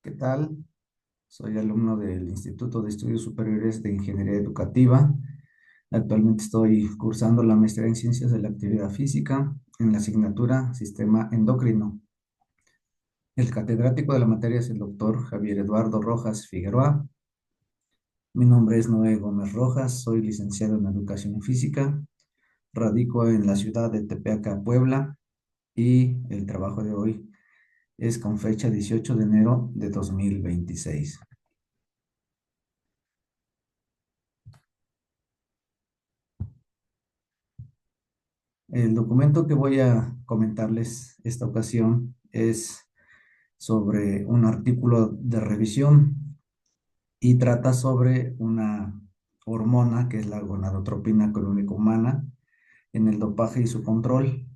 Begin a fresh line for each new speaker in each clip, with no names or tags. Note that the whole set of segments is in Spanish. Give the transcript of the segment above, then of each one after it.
¿Qué tal? Soy alumno del Instituto de Estudios Superiores de Ingeniería Educativa. Actualmente estoy cursando la maestría en Ciencias de la Actividad Física en la asignatura Sistema Endocrino. El catedrático de la materia es el doctor Javier Eduardo Rojas Figueroa. Mi nombre es Noé Gómez Rojas, soy licenciado en Educación Física, radico en la ciudad de Tepeaca, Puebla, y el trabajo de hoy es con fecha 18 de enero de 2026. El documento que voy a comentarles esta ocasión es sobre un artículo de revisión y trata sobre una hormona que es la gonadotropina clónica humana en el dopaje y su control.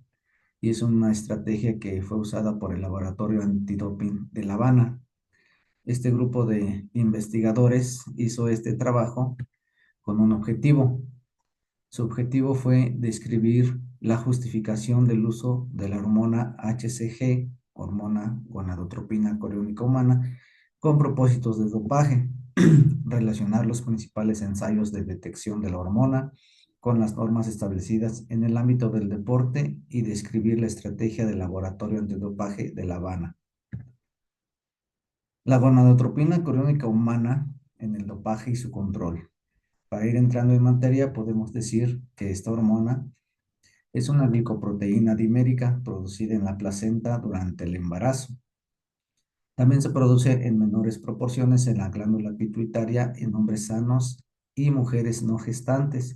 Y es una estrategia que fue usada por el Laboratorio Antidoping de La Habana. Este grupo de investigadores hizo este trabajo con un objetivo. Su objetivo fue describir la justificación del uso de la hormona HCG, hormona gonadotropina coriónica humana, con propósitos de dopaje, relacionar los principales ensayos de detección de la hormona con las normas establecidas en el ámbito del deporte y describir la estrategia del laboratorio antidopaje de La Habana. La gonadotropina coriónica humana en el dopaje y su control. Para ir entrando en materia, podemos decir que esta hormona es una glicoproteína dimérica producida en la placenta durante el embarazo. También se produce en menores proporciones en la glándula pituitaria en hombres sanos y mujeres no gestantes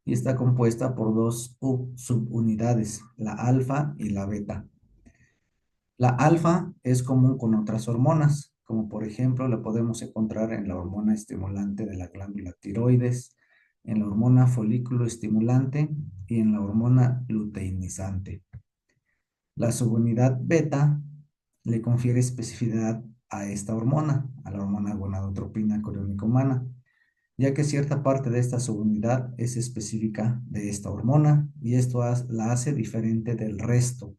y está compuesta por dos subunidades, la alfa y la beta. La alfa es común con otras hormonas, como por ejemplo la podemos encontrar en la hormona estimulante de la glándula tiroides, en la hormona folículo estimulante y en la hormona luteinizante. La subunidad beta le confiere especificidad a esta hormona, a la hormona gonadotropina coriónica humana, ya que cierta parte de esta subunidad es específica de esta hormona y esto la hace diferente del resto.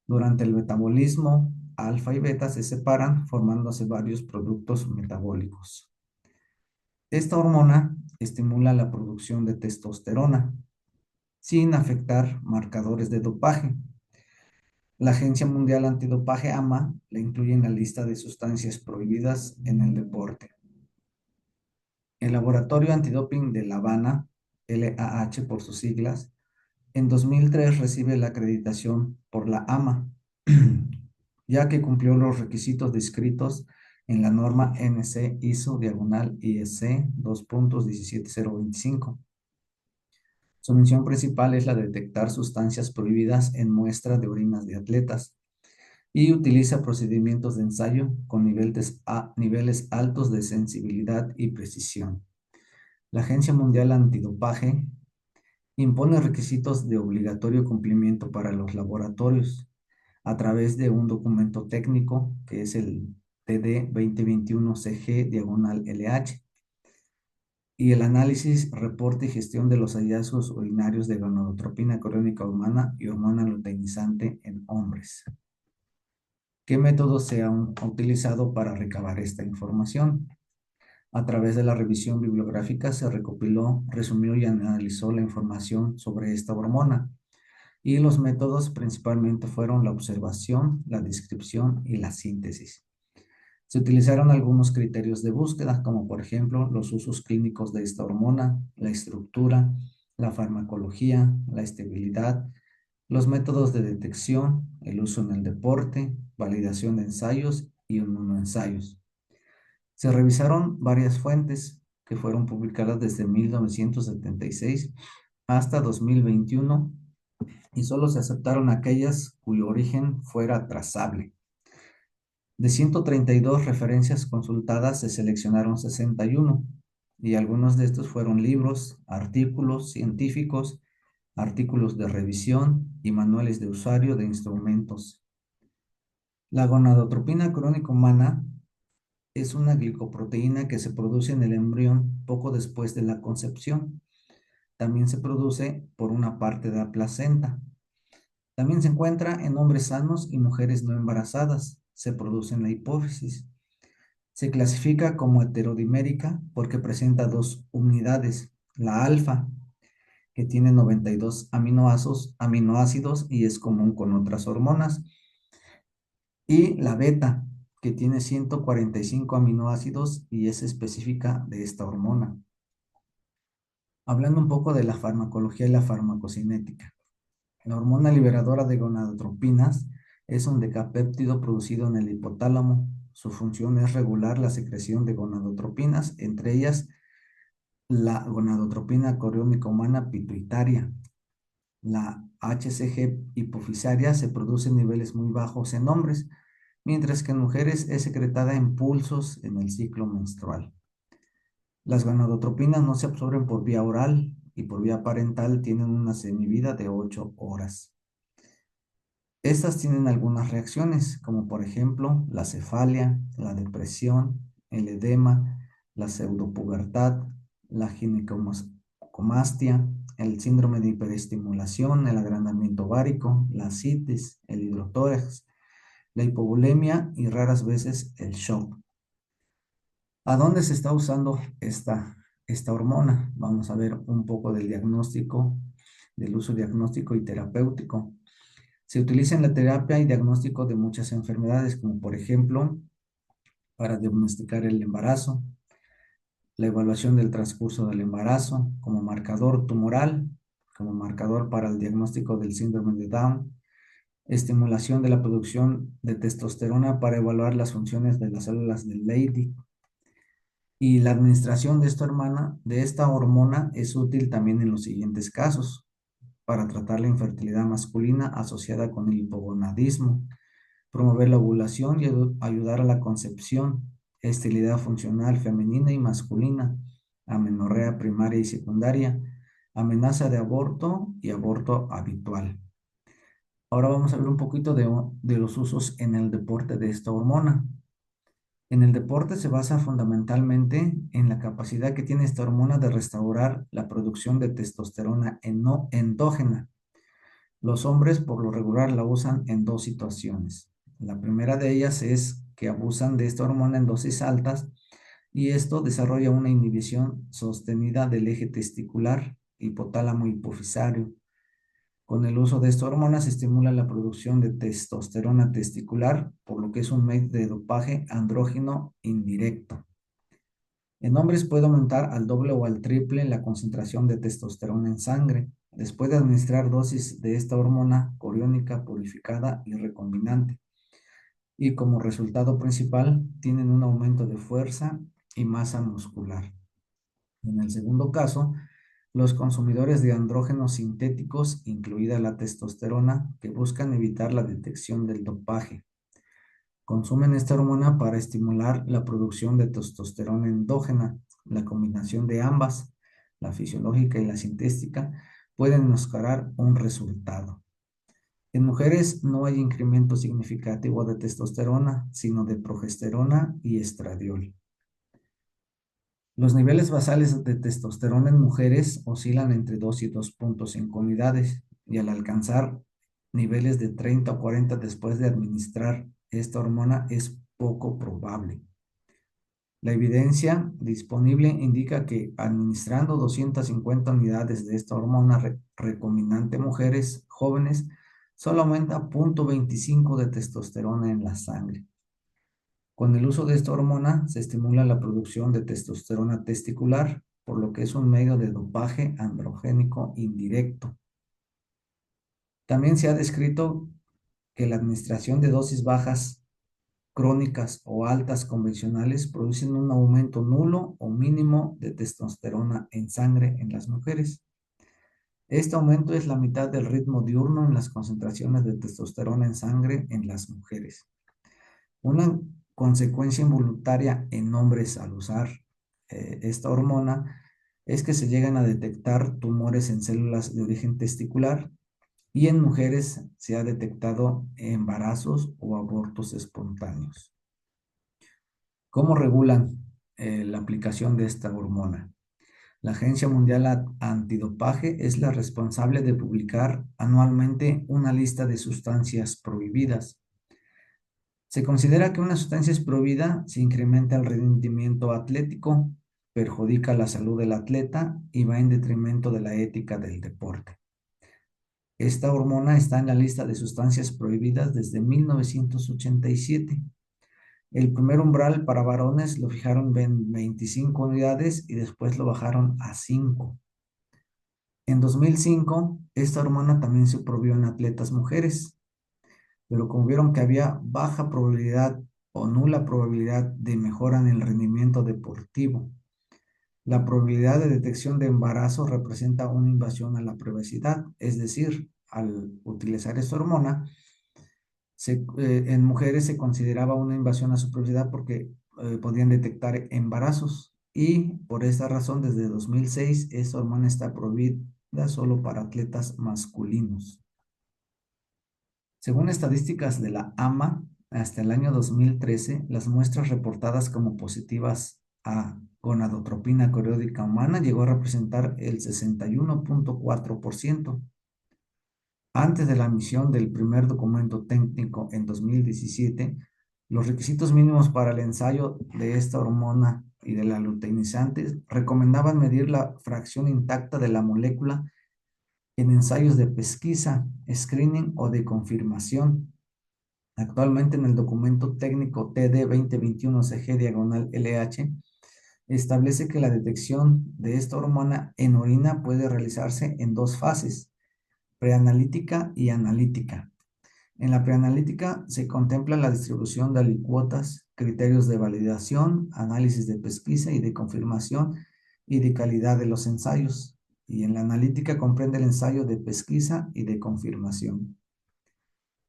Durante el metabolismo, alfa y beta se separan formándose varios productos metabólicos. Esta hormona estimula la producción de testosterona sin afectar marcadores de dopaje. La Agencia Mundial Antidopaje AMA la incluye en la lista de sustancias prohibidas en el deporte. El Laboratorio Antidoping de La Habana, LAH por sus siglas, en 2003 recibe la acreditación por la AMA, ya que cumplió los requisitos descritos en la norma NC ISO/IEC 2.17025. Su misión principal es la de detectar sustancias prohibidas en muestras de orinas de atletas y utiliza procedimientos de ensayo con niveles altos de sensibilidad y precisión. La Agencia Mundial Antidopaje impone requisitos de obligatorio cumplimiento para los laboratorios a través de un documento técnico que es el TD 2021-CG/LH y el análisis, reporte y gestión de los hallazgos urinarios de gonadotropina coriónica humana y hormona luteinizante en hombres. ¿Qué métodos se han utilizado para recabar esta información? A través de la revisión bibliográfica se recopiló, resumió y analizó la información sobre esta hormona. Y los métodos principalmente fueron la observación, la descripción y la síntesis. Se utilizaron algunos criterios de búsqueda, como por ejemplo los usos clínicos de esta hormona, la estructura, la farmacología, la estabilidad, los métodos de detección, el uso en el deporte, validación de ensayos y ensayos. Se revisaron varias fuentes que fueron publicadas desde 1976 hasta 2021 y solo se aceptaron aquellas cuyo origen fuera trazable. De 132 referencias consultadas se seleccionaron 61 y algunos de estos fueron libros, artículos científicos, artículos de revisión y manuales de usuario de instrumentos. La gonadotropina crónica humana es una glicoproteína que se produce en el embrión poco después de la concepción. También se produce por una parte de la placenta. También se encuentra en hombres sanos y mujeres no embarazadas. Se produce en la hipófisis. Se clasifica como heterodimérica porque presenta dos unidades, la alfa, que tiene 92 aminoácidos y es común con otras hormonas, y la beta, que tiene 145 aminoácidos y es específica de esta hormona. Hablando un poco de la farmacología y la farmacocinética. La hormona liberadora de gonadotropinas es un decapéptido producido en el hipotálamo. Su función es regular la secreción de gonadotropinas, entre ellas la gonadotropina coriónica humana pituitaria. La HCG hipofisaria se produce en niveles muy bajos en hombres, mientras que en mujeres es secretada en pulsos en el ciclo menstrual. Las gonadotropinas no se absorben por vía oral y por vía parental tienen una semivida de 8 horas. Estas tienen algunas reacciones, como por ejemplo la cefalia, la depresión, el edema, la pseudopubertad, la ginecomastia, el síndrome de hiperestimulación, el agrandamiento ovárico, la citis, el hidrotórax, la hipovolemia y raras veces el shock. ¿A dónde se está usando esta hormona? Vamos a ver un poco del diagnóstico, del uso diagnóstico y terapéutico. Se utiliza en la terapia y diagnóstico de muchas enfermedades, como por ejemplo, para diagnosticar el embarazo, la evaluación del transcurso del embarazo, como marcador tumoral, como marcador para el diagnóstico del síndrome de Down, estimulación de la producción de testosterona para evaluar las funciones de las células de Leydig. Y la administración de esta hormona es útil también en los siguientes casos: para tratar la infertilidad masculina asociada con el hipogonadismo, promover la ovulación y ayudar a la concepción, esterilidad funcional femenina y masculina, amenorrea primaria y secundaria, amenaza de aborto y aborto habitual. Ahora vamos a ver un poquito de los usos en el deporte de esta hormona. En el deporte se basa fundamentalmente en la capacidad que tiene esta hormona de restaurar la producción de testosterona endógena. Los hombres por lo regular la usan en dos situaciones. La primera de ellas es que abusan de esta hormona en dosis altas y esto desarrolla una inhibición sostenida del eje testicular, hipotálamo hipofisario. Con el uso de esta hormona se estimula la producción de testosterona testicular, por lo que es un medio de dopaje andrógeno indirecto. En hombres puede aumentar al doble o al triple la concentración de testosterona en sangre, después de administrar dosis de esta hormona coriónica purificada y recombinante. Y como resultado principal, tienen un aumento de fuerza y masa muscular. En el segundo caso, los consumidores de andrógenos sintéticos, incluida la testosterona, que buscan evitar la detección del dopaje, consumen esta hormona para estimular la producción de testosterona endógena. La combinación de ambas, la fisiológica y la sintética, pueden enmascarar un resultado. En mujeres no hay incremento significativo de testosterona, sino de progesterona y estradiol. Los niveles basales de testosterona en mujeres oscilan entre 2 y 2.5 unidades y al alcanzar niveles de 30 o 40 después de administrar esta hormona es poco probable. La evidencia disponible indica que administrando 250 unidades de esta hormona recombinante en mujeres jóvenes, solo aumenta 0.25 de testosterona en la sangre. Con el uso de esta hormona se estimula la producción de testosterona testicular, por lo que es un medio de dopaje androgénico indirecto. También se ha descrito que la administración de dosis bajas crónicas o altas convencionales producen un aumento nulo o mínimo de testosterona en sangre en las mujeres. Este aumento es la mitad del ritmo diurno en las concentraciones de testosterona en sangre en las mujeres. Una consecuencia involuntaria en hombres al usar esta hormona es que se llegan a detectar tumores en células de origen testicular y en mujeres se ha detectado embarazos o abortos espontáneos. ¿Cómo regulan la aplicación de esta hormona? La Agencia Mundial Antidopaje es la responsable de publicar anualmente una lista de sustancias prohibidas. Se considera que una sustancia es prohibida si incrementa el rendimiento atlético, perjudica la salud del atleta y va en detrimento de la ética del deporte. Esta hormona está en la lista de sustancias prohibidas desde 1987. El primer umbral para varones lo fijaron en 25 unidades y después lo bajaron a 5. En 2005, esta hormona también se prohibió en atletas mujeres, pero como vieron que había baja probabilidad o nula probabilidad de mejora en el rendimiento deportivo, la probabilidad de detección de embarazo representa una invasión a la privacidad, es decir, al utilizar esta hormona, en mujeres se consideraba una invasión a su privacidad porque podían detectar embarazos y por esta razón desde 2006 esta hormona está prohibida solo para atletas masculinos. Según estadísticas de la AMA, hasta el año 2013, las muestras reportadas como positivas a gonadotropina coriódica humana llegó a representar el 61.4%. Antes de la emisión del primer documento técnico en 2017, los requisitos mínimos para el ensayo de esta hormona y de la luteinizantes recomendaban medir la fracción intacta de la molécula en ensayos de pesquisa, screening o de confirmación. Actualmente en el documento técnico TD 2021-CG/LH establece que la detección de esta hormona en orina puede realizarse en dos fases, preanalítica y analítica. En la preanalítica se contempla la distribución de alicuotas, criterios de validación, análisis de pesquisa y de confirmación y de calidad de los ensayos. Y en la analítica comprende el ensayo de pesquisa y de confirmación.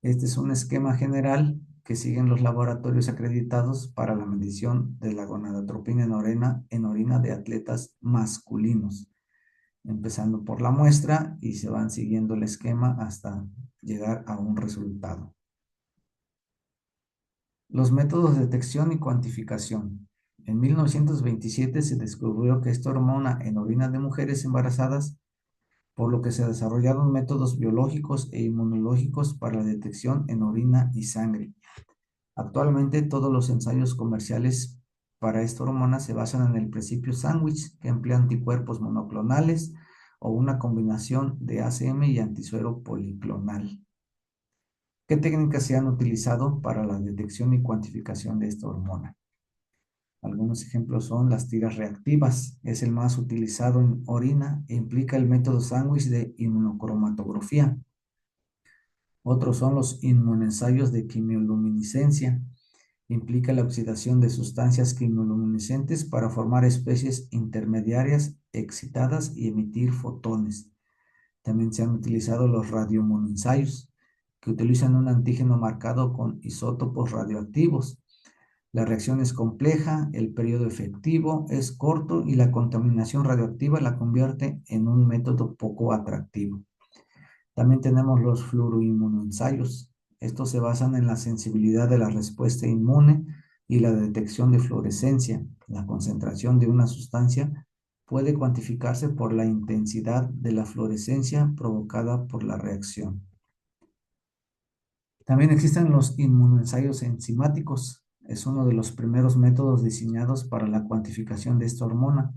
Este es un esquema general que siguen los laboratorios acreditados para la medición de la gonadotropina en orina de atletas masculinos, empezando por la muestra y se van siguiendo el esquema hasta llegar a un resultado. Los métodos de detección y cuantificación. En 1927 se descubrió que esta hormona en orina de mujeres embarazadas, por lo que se desarrollaron métodos biológicos e inmunológicos para la detección en orina y sangre. Actualmente todos los ensayos comerciales para esta hormona se basan en el principio sándwich, que emplea anticuerpos monoclonales o una combinación de ACM y antisuero policlonal. ¿Qué técnicas se han utilizado para la detección y cuantificación de esta hormona? Algunos ejemplos son las tiras reactivas, es el más utilizado en orina e implica el método sándwich de inmunocromatografía. Otros son los inmunoensayos de quimioluminiscencia. Implica la oxidación de sustancias quimioluminiscentes para formar especies intermediarias excitadas y emitir fotones. También se han utilizado los radioinmunoensayos, que utilizan un antígeno marcado con isótopos radioactivos. La reacción es compleja, el periodo efectivo es corto y la contaminación radioactiva la convierte en un método poco atractivo. También tenemos los fluoroinmunoensayos. Estos se basan en la sensibilidad de la respuesta inmune y la detección de fluorescencia. La concentración de una sustancia puede cuantificarse por la intensidad de la fluorescencia provocada por la reacción. También existen los inmunoensayos enzimáticos. Es uno de los primeros métodos diseñados para la cuantificación de esta hormona.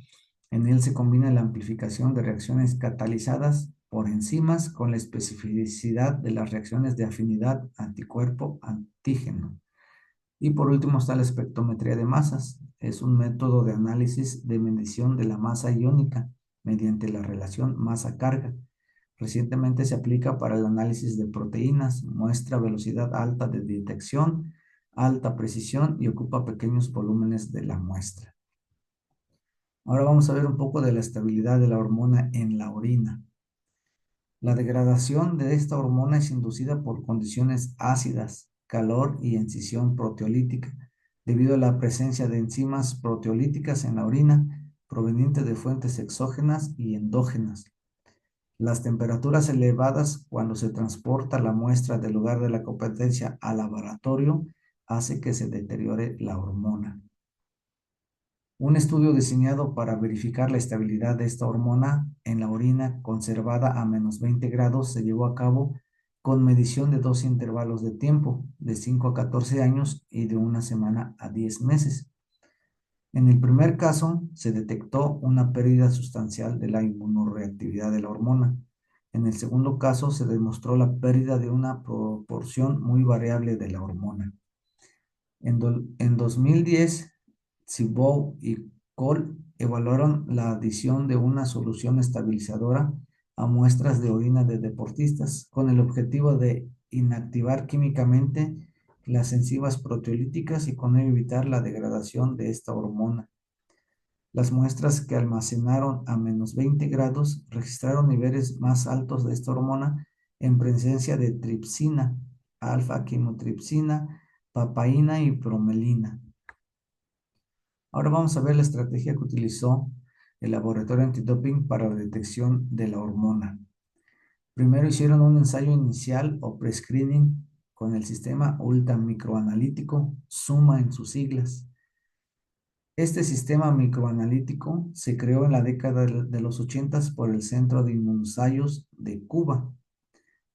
En él se combina la amplificación de reacciones catalizadas por enzimas con la especificidad de las reacciones de afinidad anticuerpo-antígeno. Y por último está la espectrometría de masas. Es un método de análisis de medición de la masa iónica mediante la relación masa-carga. Recientemente se aplica para el análisis de proteínas, muestra velocidad alta de detección, alta precisión y ocupa pequeños volúmenes de la muestra. Ahora vamos a ver un poco de la estabilidad de la hormona en la orina. La degradación de esta hormona es inducida por condiciones ácidas, calor y incisión proteolítica, debido a la presencia de enzimas proteolíticas en la orina provenientes de fuentes exógenas y endógenas. Las temperaturas elevadas cuando se transporta la muestra del lugar de la competencia al laboratorio hace que se deteriore la hormona. Un estudio diseñado para verificar la estabilidad de esta hormona en la orina conservada a -20 grados se llevó a cabo con medición de dos intervalos de tiempo, de 5 a 14 años y de una semana a 10 meses. En el primer caso, se detectó una pérdida sustancial de la inmunoreactividad de la hormona. En el segundo caso, se demostró la pérdida de una proporción muy variable de la hormona. En 2010, Thibault y Cole evaluaron la adición de una solución estabilizadora a muestras de orina de deportistas con el objetivo de inactivar químicamente las enzimas proteolíticas y con ello evitar la degradación de esta hormona. Las muestras que almacenaron a menos 20 grados registraron niveles más altos de esta hormona en presencia de tripsina, alfa-quimotripsina, papaína y bromelina. Ahora vamos a ver la estrategia que utilizó el laboratorio antidoping para la detección de la hormona. Primero hicieron un ensayo inicial o pre-screening con el sistema ultramicroanalítico, SUMA en sus siglas. Este sistema microanalítico se creó en la década de los 80 por el Centro de Inmunoensayos de Cuba.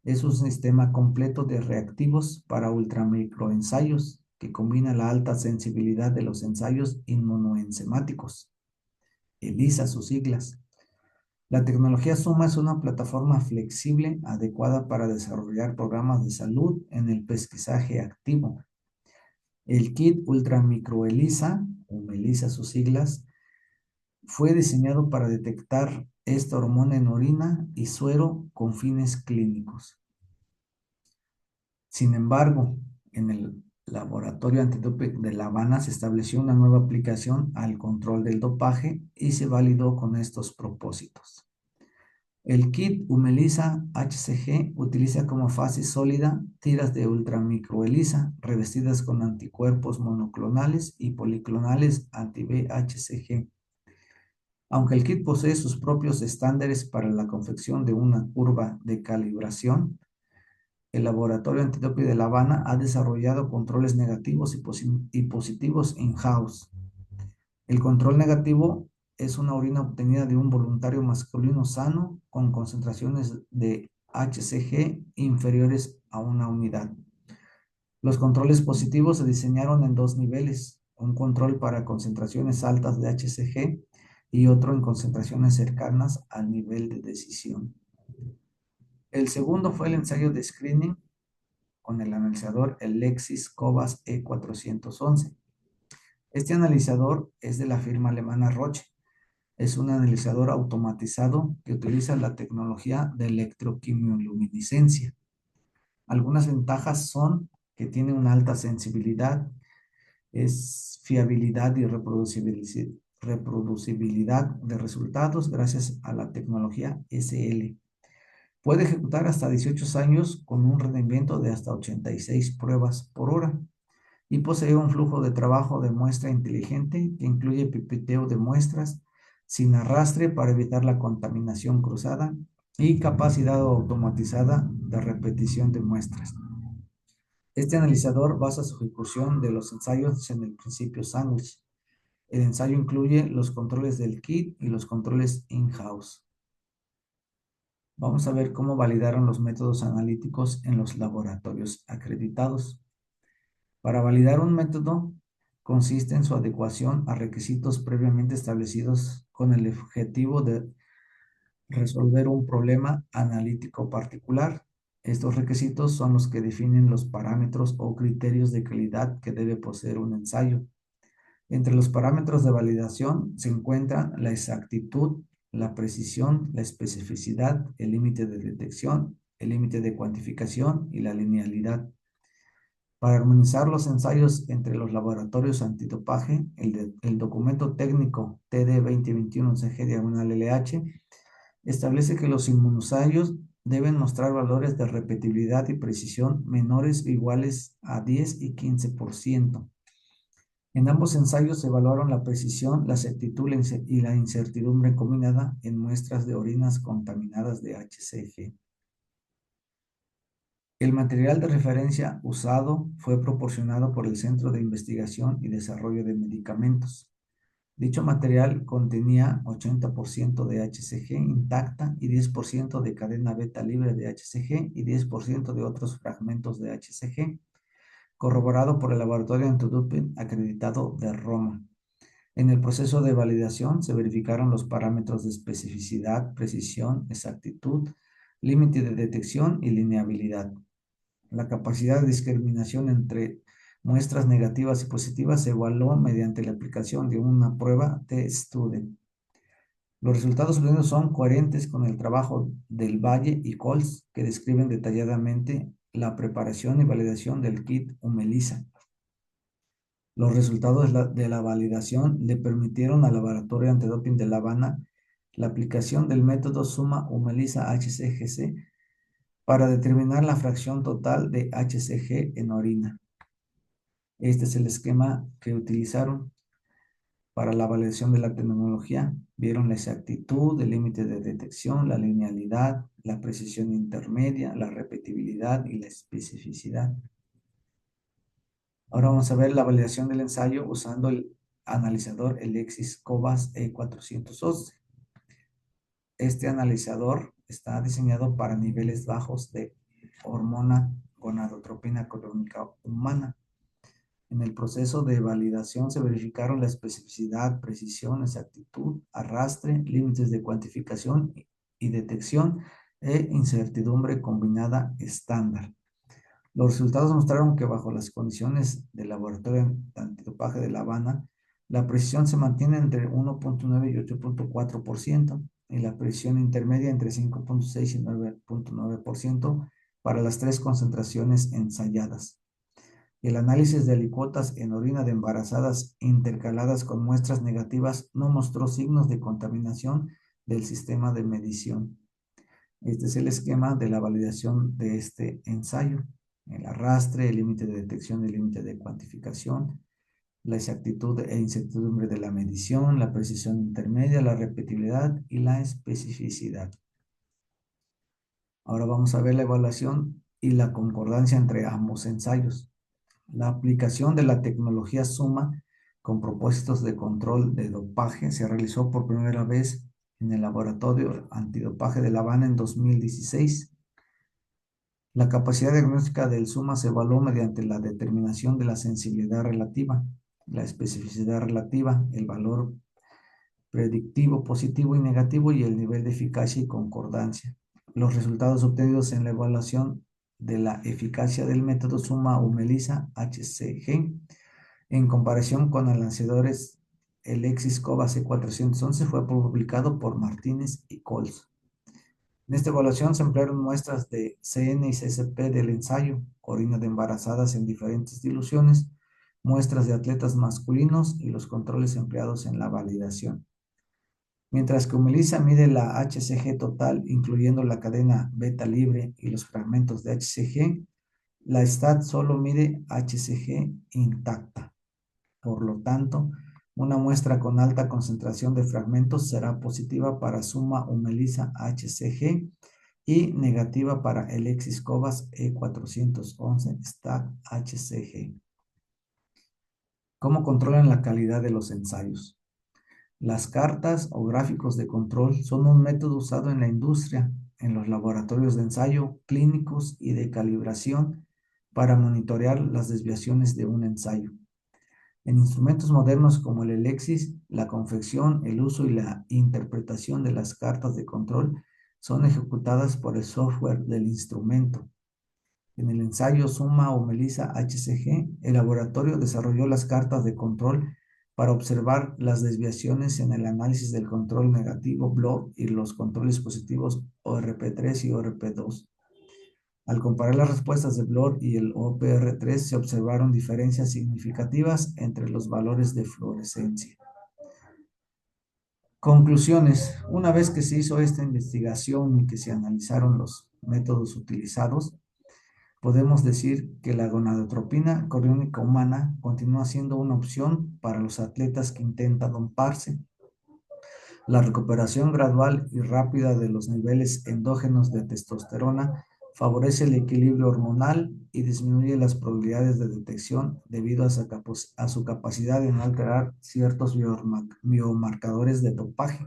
Es un sistema completo de reactivos para ultramicroensayos que combina la alta sensibilidad de los ensayos inmunoenzimáticos, ELISA sus siglas. La tecnología SUMA es una plataforma flexible adecuada para desarrollar programas de salud en el pesquisaje activo. El kit Ultramicro ELISA, o ELISA sus siglas, fue diseñado para detectar esta hormona en orina y suero con fines clínicos. Sin embargo, en el laboratorio antidoping de La Habana se estableció una nueva aplicación al control del dopaje y se validó con estos propósitos. El kit Humelisa HCG utiliza como fase sólida tiras de ultramicroelisa revestidas con anticuerpos monoclonales y policlonales anti-VHCG. Aunque el kit posee sus propios estándares para la confección de una curva de calibración, el laboratorio antidoping de La Habana ha desarrollado controles negativos y positivos in-house. El control negativo es una orina obtenida de un voluntario masculino sano con concentraciones de HCG inferiores a una unidad. Los controles positivos se diseñaron en dos niveles, un control para concentraciones altas de HCG y otro en concentraciones cercanas al nivel de decisión. El segundo fue el ensayo de screening con el analizador el Lexis Cobas E411. Este analizador es de la firma alemana Roche. Es un analizador automatizado que utiliza la tecnología de electroquimioluminiscencia. Algunas ventajas son que tiene una alta sensibilidad, es fiabilidad y reproducibilidad de resultados gracias a la tecnología SL. Puede ejecutar hasta 18 años con un rendimiento de hasta 86 pruebas por hora y posee un flujo de trabajo de muestra inteligente que incluye pipeteo de muestras sin arrastre para evitar la contaminación cruzada y capacidad automatizada de repetición de muestras. Este analizador basa su ejecución de los ensayos en el principio sándwich. El ensayo incluye los controles del kit y los controles in-house. Vamos a ver cómo validaron los métodos analíticos en los laboratorios acreditados. Para validar un método, consiste en su adecuación a requisitos previamente establecidos con el objetivo de resolver un problema analítico particular. Estos requisitos son los que definen los parámetros o criterios de calidad que debe poseer un ensayo. Entre los parámetros de validación se encuentran la exactitud, la precisión, la especificidad, el límite de detección, el límite de cuantificación y la linealidad. Para armonizar los ensayos entre los laboratorios antidopaje, el documento técnico TD 2021-CG-LH establece que los inmunosayos deben mostrar valores de repetibilidad y precisión menores o iguales a 10 y 15%. En ambos ensayos se evaluaron la precisión, la exactitud y la incertidumbre combinada en muestras de orinas contaminadas de HCG. El material de referencia usado fue proporcionado por el Centro de Investigación y Desarrollo de Medicamentos. Dicho material contenía 80% de HCG intacta y 10% de cadena beta libre de HCG y 10% de otros fragmentos de HCG, corroborado por el laboratorio antidoping acreditado de Roma. En el proceso de validación se verificaron los parámetros de especificidad, precisión, exactitud, límite de detección y lineabilidad. La capacidad de discriminación entre muestras negativas y positivas se evaluó mediante la aplicación de una prueba de Student. Los resultados obtenidos son coherentes con el trabajo del Valle y Coles, que describen detalladamente la preparación y validación del kit Humelisa. Los resultados de la validación le permitieron al Laboratorio Antidoping de La Habana la aplicación del método Suma Humelisa HCGC para determinar la fracción total de HCG en orina. Este es el esquema que utilizaron para la validación de la tecnología. Vieron la exactitud, el límite de detección, la linealidad, la precisión intermedia, la repetibilidad y la especificidad. Ahora vamos a ver la validación del ensayo usando el analizador Elexis Cobas E411. Este analizador está diseñado para niveles bajos de hormona gonadotropina crónica humana. En el proceso de validación se verificaron la especificidad, precisión, exactitud, arrastre, límites de cuantificación y detección e incertidumbre combinada estándar. Los resultados mostraron que bajo las condiciones del laboratorio antidopaje de La Habana, la precisión se mantiene entre 1.9 y 8.4% y la precisión intermedia entre 5.6 y 9.9% para las tres concentraciones ensayadas. El análisis de alicuotas en orina de embarazadas intercaladas con muestras negativas no mostró signos de contaminación del sistema de medición. Este es el esquema de la validación de este ensayo. El arrastre, el límite de detección y el límite de cuantificación, la exactitud e incertidumbre de la medición, la precisión intermedia, la repetibilidad y la especificidad. Ahora vamos a ver la evaluación y la concordancia entre ambos ensayos. La aplicación de la tecnología Suma con propósitos de control de dopaje se realizó por primera vez en el Laboratorio Antidopaje de La Habana en 2016. La capacidad diagnóstica del Suma se evaluó mediante la determinación de la sensibilidad relativa, la especificidad relativa, el valor predictivo positivo y negativo y el nivel de eficacia y concordancia. Los resultados obtenidos en la evaluación de la eficacia del método Suma Humelisa HCG en comparación con lanzadores Elexis Cobas E411 fue publicado por Martínez y Coles. En esta evaluación se emplearon muestras de CN y CSP del ensayo, orina de embarazadas en diferentes diluciones, muestras de atletas masculinos y los controles empleados en la validación. Mientras que Humelisa mide la HCG total, incluyendo la cadena beta libre y los fragmentos de HCG, la STAT solo mide HCG intacta. Por lo tanto, una muestra con alta concentración de fragmentos será positiva para Suma Humelisa HCG y negativa para Elexis Cobas E411 STAT HCG. ¿Cómo controlan la calidad de los ensayos? Las cartas o gráficos de control son un método usado en la industria, en los laboratorios de ensayo, clínicos y de calibración para monitorear las desviaciones de un ensayo. En instrumentos modernos como el Elexis, la confección, el uso y la interpretación de las cartas de control son ejecutadas por el software del instrumento. En el ensayo Suma Humelisa HCG, el laboratorio desarrolló las cartas de control para observar las desviaciones en el análisis del control negativo BLOR y los controles positivos ORP3 y ORP2. Al comparar las respuestas de BLOR y el OPR3 se observaron diferencias significativas entre los valores de fluorescencia. Conclusiones. Una vez que se hizo esta investigación y que se analizaron los métodos utilizados, podemos decir que la gonadotropina coriónica humana continúa siendo una opción para los atletas que intentan doparse. La recuperación gradual y rápida de los niveles endógenos de testosterona Favorece el equilibrio hormonal y disminuye las probabilidades de detección debido a su capacidad de no alterar ciertos biomarcadores de dopaje.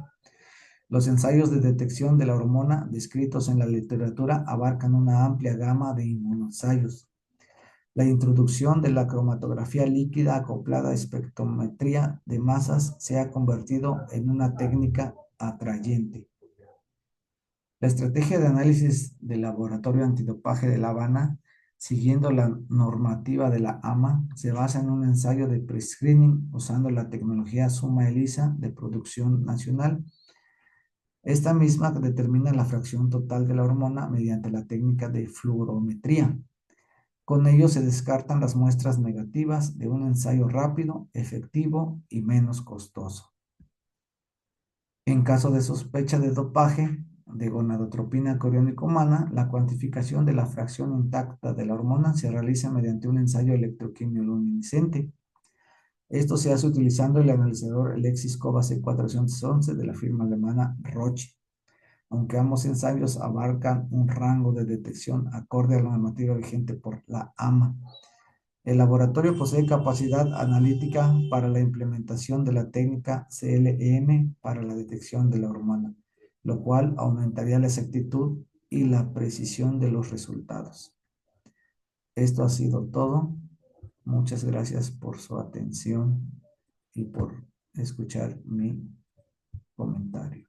Los ensayos de detección de la hormona descritos en la literatura abarcan una amplia gama de inmunoensayos. La introducción de la cromatografía líquida acoplada a espectrometría de masas se ha convertido en una técnica atrayente. La estrategia de análisis del Laboratorio Antidopaje de La Habana, siguiendo la normativa de la AMA, se basa en un ensayo de pre-screening usando la tecnología Suma ELISA de producción nacional. Esta misma determina la fracción total de la hormona mediante la técnica de fluorometría. Con ello se descartan las muestras negativas de un ensayo rápido, efectivo y menos costoso. En caso de sospecha de dopaje de gonadotropina coriónica humana, la cuantificación de la fracción intacta de la hormona se realiza mediante un ensayo electroquimioluminiscente. Esto se hace utilizando el analizador Lexis Cova C411 de la firma alemana Roche. Aunque ambos ensayos abarcan un rango de detección acorde a la normativa vigente por la AMA. El laboratorio posee capacidad analítica para la implementación de la técnica CLEM para la detección de la hormona, lo cual aumentaría la exactitud y la precisión de los resultados. Esto ha sido todo. Muchas gracias por su atención y por escuchar mi comentario.